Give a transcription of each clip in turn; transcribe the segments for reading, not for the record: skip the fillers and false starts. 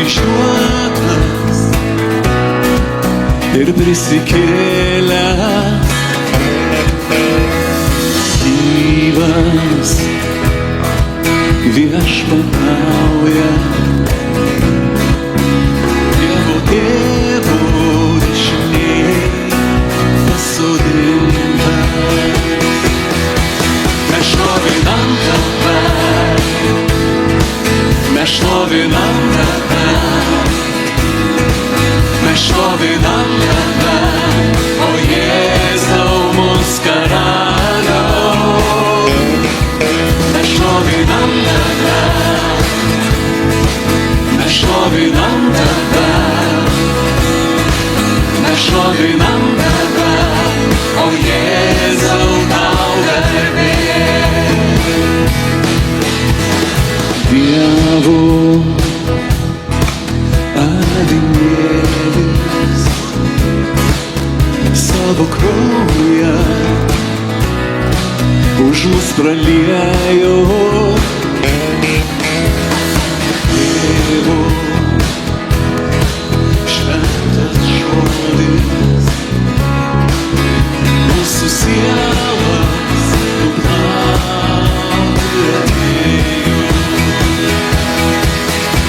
nukryžiuotas ir prisikėlęs, gyvas viešpatauja Dievo Tėvo dešinėj pasodintas. Mes šlovinam Tave, mes šlovinam Tave, mes šlovinam Tave, o Jėzau mūsų karaliau. Mes šlovinam Tave, mes šlovinam Tave, mes šlovinam Tave, o Jėzau tau garbė. Dievo avinėlis savo kraują už mus praliejo. Dievo šventas žodis mūsų sielas nuplaukė.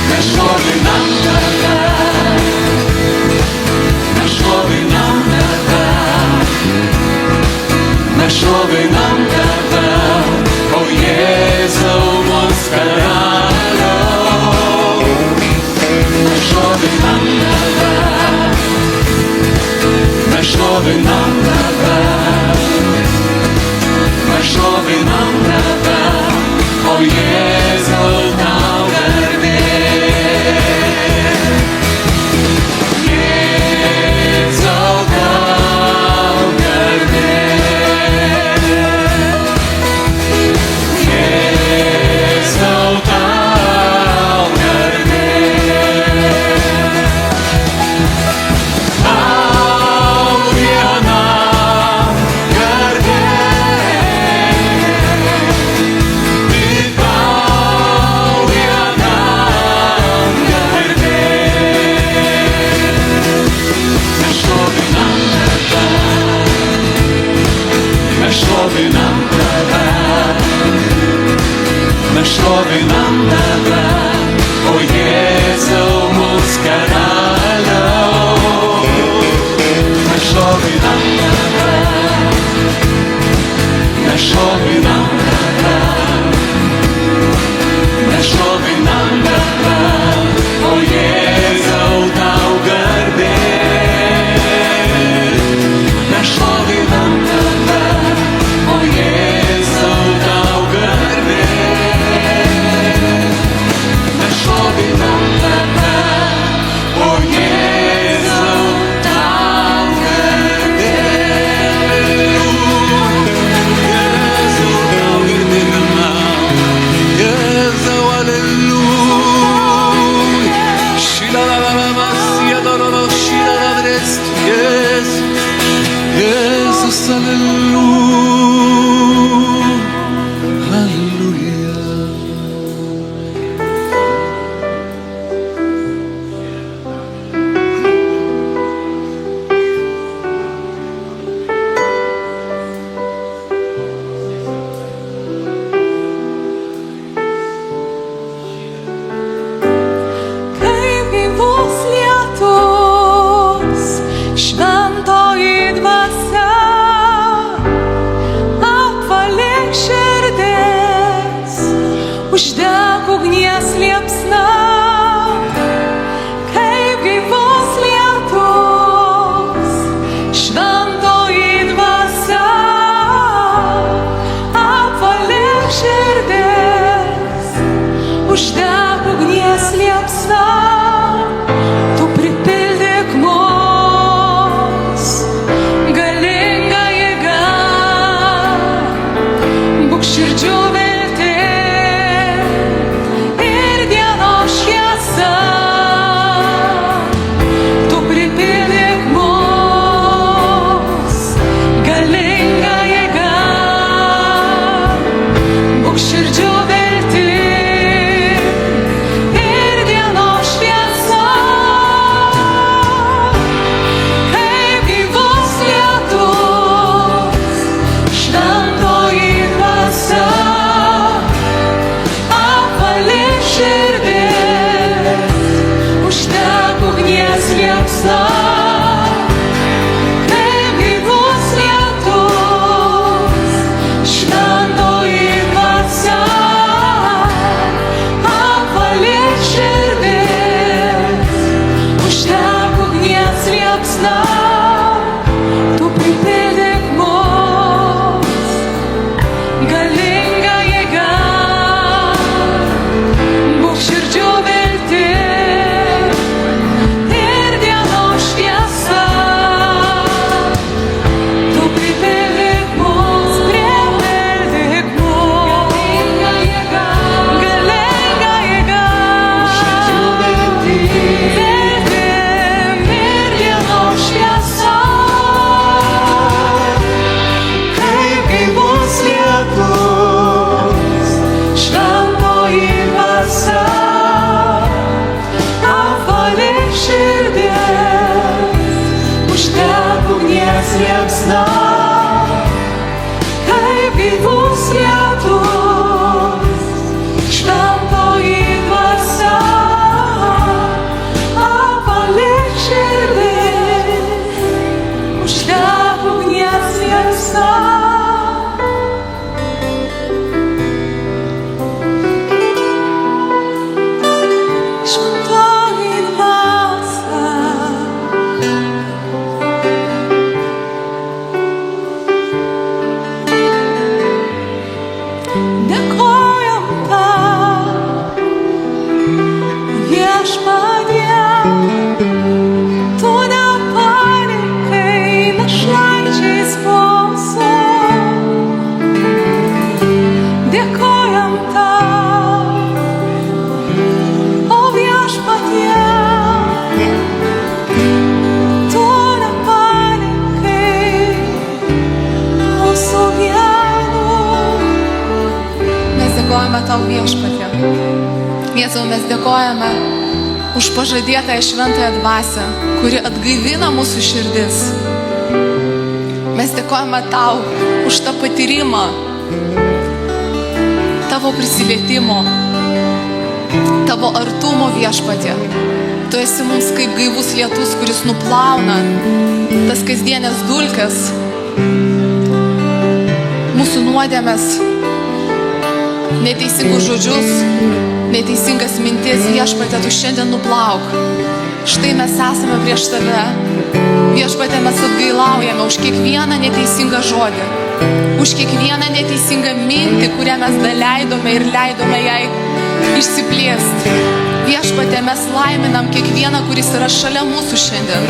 Mes šlovinam Tave, mes šlovinam Tave, mes šlovinam Tave, o Jėzau mūsų karaliau. Mes šlovinam Tave, mes šlovinam Tave, mes šlovinam Tave, o Jėzau tau garbė. Jėzau tau garbė. Jėzau tau garbė. Tau vienam garbė. Tik tau vienam garbė. Mes šlovinam Tave, mes šlovinam Tave, mes šlovinam Tave, o Jėzau mūsų karaliau. Mes šlovinam Tave, mes šlovinam Tave, mes šlovinam Tave, o Jėzau tau garbė. Mes šlovinam Tave, o Jėzau tau garbė. Mes šlovinam Tave, o Jėzau tau garbė. Jėzau tau garbė vienam, Jėzau aleluja. Jėzus aleluja, aleluja. Kaip gyvos lietus, šventoji dvasia, apvalyk širdis, uždek ugnies liepsna. Kaip gyvos lietus, šventoji dvasia, apvalyk širdis, uždek ugnies liepsna. Tu pripildyk mus galinga jėga, būk širdžių viltis ir dienos šviesa. Tu pripildyk mus galinga jėga, būk širdžių viltis ir dienos šviesa. Jėzau, mes dėkojame už pažadėtąją šventąją dvasią, kuri atgaivina mūsų širdis. Mes dėkojame tau už tą patyrimą, tavo prisilietimo, tavo artumo Viešpatie. Tu esi mums kaip gaivus lietus, kuris nuplauna tas kasdienės dulkes, mūsų nuodėmes, neteisingus žodžius, neteisingas mintis. Viešpatie, tu šiandien nuplauk. Štai mes esame prieš tave. Viešpatie, mes atgailaujame už kiekvieną neteisingą žodį, už kiekvieną neteisingą mintį, kurią mes leidome ir leidome jai išsiplėsti. Viešpatie, mes laiminam kiekvieną, kuris yra šalia mūsų šiandien.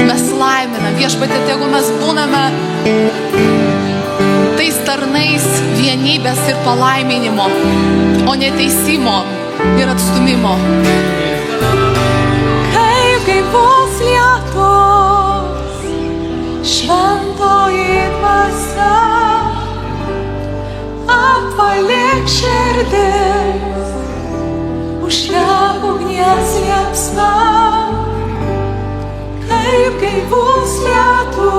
Mes laiminam. Viešpatie, tegu mes būname tais tarnais vienybės ir palaiminimo, o ne teisimo ir atstumimo. Kaip gaivus lietus, šventoji dvasia, apvalyk širdis, užliek ugnies liepsna. Kaip gaivus lietus,